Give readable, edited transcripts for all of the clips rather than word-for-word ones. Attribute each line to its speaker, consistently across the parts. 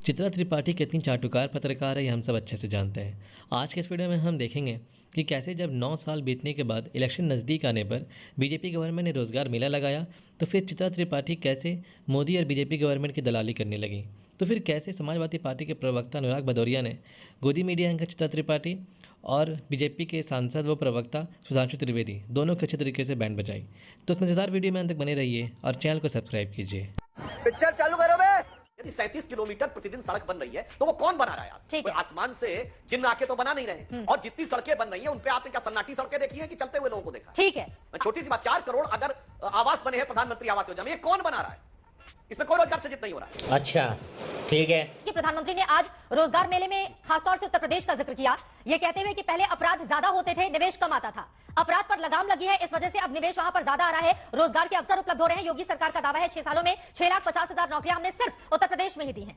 Speaker 1: चित्रा त्रिपाठी कितनी चाटुकार पत्रकार है ये हम सब अच्छे से जानते हैं। आज के इस वीडियो में हम देखेंगे कि कैसे जब 9 साल बीतने के बाद इलेक्शन नज़दीक आने पर बीजेपी गवर्नमेंट ने रोज़गार मेला लगाया, तो फिर चित्रा त्रिपाठी कैसे मोदी और बीजेपी गवर्नमेंट की दलाली करने लगी। तो फिर कैसे समाजवादी पार्टी के प्रवक्ता अनुराग भदौरिया ने गोदी मीडिया एंकर चित्रा त्रिपाठी और बीजेपी के सांसद व प्रवक्ता सुधांशु त्रिवेदी दोनों को अच्छे तरीके से बैंड बजाई। तो इस मज़ेदार वीडियो में अंत तक बने रहिए और चैनल को सब्सक्राइब कीजिए।
Speaker 2: पिक्चर चालू करो बे। यदि 37 किलोमीटर प्रतिदिन सड़क बन रही है तो वो कौन बना रहा है यार? कोई आसमान से जिन्न आके तो बना नहीं रहे। और जितनी सड़कें बन रही हैं उन पे आपने क्या सन्नाटी सड़कें देखी हैं कि चलते हुए लोगों को देखा?
Speaker 3: ठीक है,
Speaker 2: छोटी सी बात, 4 करोड़ अगर आवास बने हैं प्रधानमंत्री आवास योजना में, ये कौन बना रहा है? इसमें कोई रोजगार सृजित नहीं हो रहा है।
Speaker 4: अच्छा, ठीक है
Speaker 3: कि प्रधानमंत्री ने आज रोजगार मेले में खासतौर से उत्तर प्रदेश का जिक्र किया, ये कहते हुए कि पहले अपराध ज्यादा होते थे, निवेश कम आता था। अपराध पर लगाम लगी है, इस वजह से अब निवेश वहां पर ज्यादा आ रहा है, रोजगार के अवसर उपलब्ध हो रहे हैं। योगी सरकार का दावा है 6 सालों में 6,50,000 नौकरियां हमने सिर्फ उत्तर प्रदेश में ही दी हैं।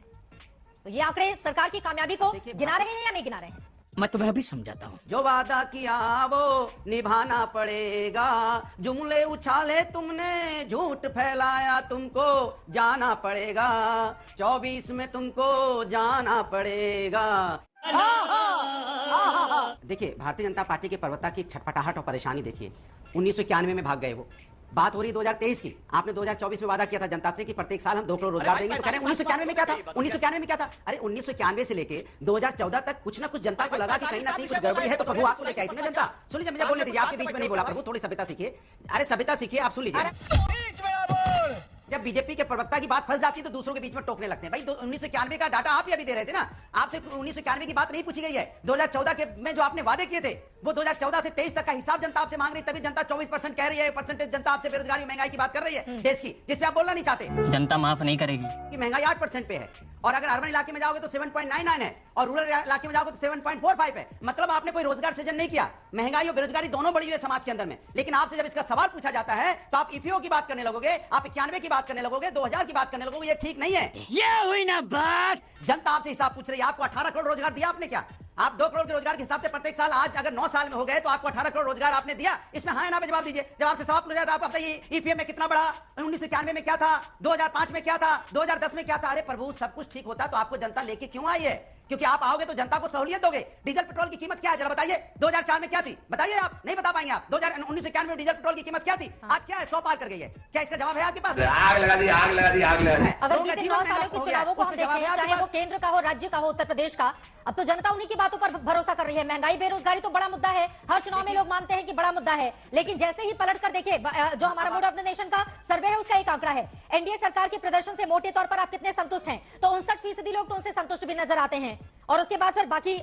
Speaker 3: तो ये आंकड़े सरकार की कामयाबी को गिना रहे हैं या नहीं गिना रहे हैं?
Speaker 4: मैं तुम्हें अभी समझाता हूँ।
Speaker 5: जो वादा किया वो निभाना पड़ेगा, जुमले उछाले तुमने, झूठ फैलाया तुमको जाना पड़ेगा, 24 में तुमको जाना पड़ेगा। देखिए, भारतीय जनता पार्टी के प्रवक्ता की छटपटाहट और परेशानी देखिए। 1991 में भाग गए वो। बात हो रही 2023 की। आपने 2024 में वादा किया था जनता से कि प्रत्येक साल हम 2 करोड़ रोजगार देंगे। तो कह रहे हैं 1991 में क्या था? 1991 में क्या था? अरे 1991 से लेके 2014 तक कुछ ना कुछ जनता को लगा कि कहीं ना कहीं कुछ गड़बड़ी है, तो प्रभु आपको लेके आई थी ना जनता। सुन लीजिए, मुझे बोलने दीजिए, आपके बीच में नहीं बोला प्रभु, थोड़ी सभ्यता सीखिए। अरे सभ्यता सीखिए, आप सुन लीजिए। जब बीजेपी के प्रवक्ता की बात फंस जाती है तो दूसरों के बीच में टोकने लगते हैं। भाई 1991 का डाटा आप ही अभी दे रहे थे ना, आपसे 1991 की बात नहीं पूछी गई है। 2014 के में जो आपने वादे किए थे वो 2014 से 23 तक का हिसाब जनता आपसे मांग रही है, तभी जनता 24% कह रही है, परसेंटेज जनता आपसे बेरोजगारी महंगाई की बात कर रही है देश की, जिसपे आप बोलना नहीं चाहते।
Speaker 4: जनता माफ नहीं करेगी
Speaker 5: कि महंगाई 8% पे है, और अगर अर्बन इलाके में जाओगे तो 7.99 है, और रूरल इलाके में जाओगे तो 7.45 है। मतलब आपने कोई रोजगार सृजन नहीं किया। महंगाई और बेरोजगारी दोनों बढ़ी हुई है समाज के अंदर में। लेकिन आपसे जब इसका सवाल पूछा जाता है तो आप ईपीओ की बात करने लगोगे, आप 91 की बात करने लगोगे, 2000 की बात करने लगोगे। ये ठीक नहीं है।
Speaker 4: ये हुई ना बात।
Speaker 5: जनता आपसे हिसाब पूछ रही है। आपको 18 करोड़ रोजगार दिया आपने क्या? आप 2 करोड़ के रोजगार के हिसाब से प्रत्येक साल, आज अगर 9 साल में हो गए तो आपको 18 करोड़ रोजगार आपने दिया? इसमें हाँ ना पे जवाब दीजिए। जब आपसे सवाल पूछा जाता है आप बताइए ईपीएफ में कितना बढ़ा, 1991 में क्या था, 2005 में क्या था, 2010 में क्या था? अरे प्रभु, सब कुछ ठीक होता तो आपको जनता लेके क्यों आई है? क्योंकि आप आओगे तो जनता को सहूलियत दोगे। डीजल पेट्रोल की कीमत क्या है जरा बताइए? 2004 में क्या थी बताइए? आप नहीं बता पाएंगे। आप 1991 में डीजल पेट्रोल की कीमत क्या थी? आज क्या है? 100 पार कर गई है। क्या इसका जवाब है आपके पास?
Speaker 2: आग लगा दी, आग लगा दी, आग लगा दी।
Speaker 3: अगर बीते 9 सालों के चुनावों को हम देखें, चाहे वो केंद्र का हो, राज्य का हो, उत्तर प्रदेश का, अब तो जनता उन्हीं की बातों पर भरोसा कर रही है। महंगाई बेरोजगारी तो बड़ा मुद्दा है, हर चुनाव में लोग मानते हैं कि बड़ा मुद्दा है, लेकिन जैसे ही पलट कर देखिए, जो हमारा मूड ऑफ द नेशन का सर्वे है उसका एक आंकड़ा है, एनडीए सरकार के प्रदर्शन से मोटे तौर पर आप कितने संतुष्ट हैं? तो 59% लोग तो उनसे संतुष्ट भी नजर आते हैं, और उसके बाद फिर बाकी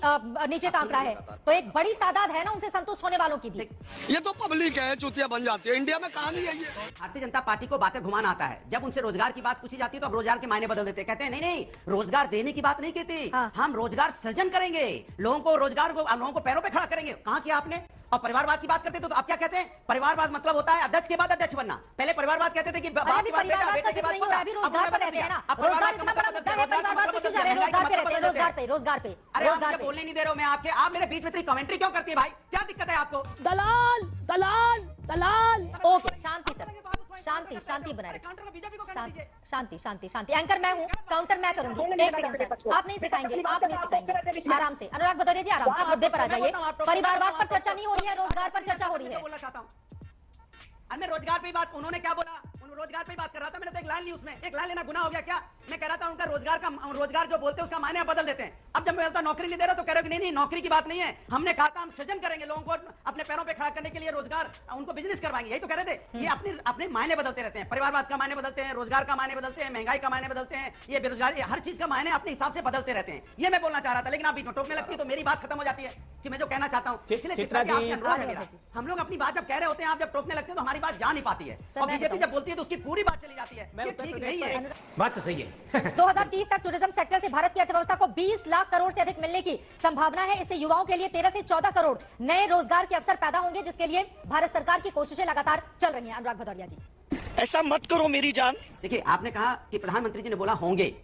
Speaker 3: नीचे का आंकड़ा है। तो एक बड़ी तादाद है ना उनसे संतुष्ट होने वालों की भी।
Speaker 6: ये तो पब्लिक है, चूतिया बन जाती है। इंडिया में कहानी है ये।
Speaker 5: भारतीय जनता पार्टी को बातें घुमाना आता है। जब उनसे रोजगार की बात पूछी जाती है तो अब रोजगार के मायने बदल देते, कहते हैं नहीं नहीं, रोजगार देने की बात नहीं कहती, हम रोजगार सृजन करेंगे, लोगों को रोजगार को, लोगों को पैरों पे खड़ा करेंगे। कहां किया आपने? और परिवारवाद की बात करते तो आप क्या कहते हैं? परिवारवाद मतलब होता है अध्यक्ष के बाद अध्यक्ष बनना। पहले परिवारवाद कहते थे कि बाप के बाद बेटा, बेटे के बाद पोता।
Speaker 3: अभी रोजगार पर रहते हैं ना, रोजगार इतना बड़ा मुद्दा है, परिवारवाद पे क्यों जा रहे हैं? रोजगार पे रहते हैं, रोजगार पे।
Speaker 5: अरे आप मुझे बोलने नहीं दे रहे हो, मैं आपके, आप मेरे बीच में इतनी कमेंट्री क्यों करती है भाई? क्या दिक्कत है आपको?
Speaker 4: दलाल दलाल दलाल।
Speaker 3: ओके, शांति सर, शांति शांति बनाए रखिए। शांति शांति शांति। एंकर मैं हूँ, काउंटर मैं करूंगी। एक सेकंड सर, आप नहीं सिखाएंगे, आप नहीं सिखाएंगे। आराम से अनुराग भदौरिया जी, आराम से मुद्दे पर आ जाइए। परिवारवाद पर चर्चा नहीं हो रही है, रोजगार पर चर्चा हो रही है।
Speaker 5: बोलना चाहता हूँ, मैं रोजगार पे बात, उन्होंने क्या बोला? रोजगार पे बात कर रहा था, मैंने तो एक लाइन ली, उसमें एक लाइन लेना गुनाह हो गया क्या? मैं कह रहा था उनका रोजगार जो बोलते हैं उसका मायने बदल देते हैं। अब जब मैं बोलता नौकरी नहीं दे रहा तो कह रहे हो कि नहीं नौकरी की बात नहीं है, हमने कहा था हम सृजन करेंगे, लोगों को अपने पैरों पे खड़ा करने के लिए रोजगार, उनको बिजनेस करवाएंगे, यही तो कह रहे थे। ये अपने मायने बदलते रहते हैं, परिवारवाद का मायने बदलते हैं, रोजगार का मायने बदलते हैं, महंगाई का मायने बदलते हैं, ये बेरोजगारी, हर चीज का मायने अपने हिसाब से बदलते रहते हैं। ये मैं बोलना चाह रहा था, लेकिन आप बीच में टोकने लगती है तो मेरी बात खत्म हो जाती है कि मैं जो कहना चाहता हूँ। हम लोग अपनी बात जब कह रहे होते हैं, आप जब टोकने लगते हैं तो हमारी बात जा नहीं पाती है, और बीजेपी जब बोलती है तो उसकी पूरी बात चली जाती है। ठीक नहीं है,
Speaker 4: बात तो सही है।
Speaker 3: 2030 तक टूरिज्म सेक्टर से भारत की अर्थव्यवस्था को 20 लाख करोड़ से अधिक मिलने की संभावना है। इससे युवाओं के लिए 13 से 14 करोड़ नए रोजगार के अवसर पैदा होंगे, जिसके लिए भारत सरकार की कोशिशें लगातार चल रही हैं। अनुराग भदौरिया जी।
Speaker 7: ऐसा मत करो मेरी जान।
Speaker 5: देखिए, आपने कहा कि प्रधानमंत्री जी ने बोला होंगे,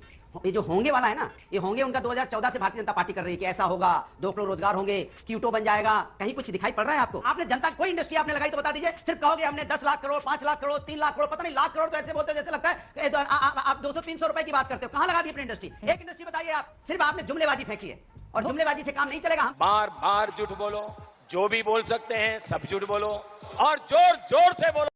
Speaker 5: ये जो होंगे वाला है ना, ये होंगे उनका 2014 से भारतीय जनता पार्टी कर रही है कि ऐसा होगा, 2 करोड़ रोजगार होंगे, क्यूटो बन जाएगा। कहीं कुछ दिखाई पड़ रहा है आपको? आपने जनता कोई इंडस्ट्री आपने लगाई तो बता दीजिए। सिर्फ कहोगे हमने 10 लाख करोड़, 5 लाख करोड़, 3 लाख करोड़, पता नहीं लाख करोड़ तो ऐसे बोलते हो जैसे लगता है आप 200-300 रुपए की बात करते हो। कहां लगा दी अपनी इंडस्ट्री? एक इंडस्ट्री बताइए आप। सिर्फ आपने जुमलेबाजी फेंकी है और जुमलेबाजी से काम नहीं चलेगा।
Speaker 8: बार बार झूठ बोलो, जो भी बोल सकते हैं सब झूठ बोलो और जोर जोर से बोलो।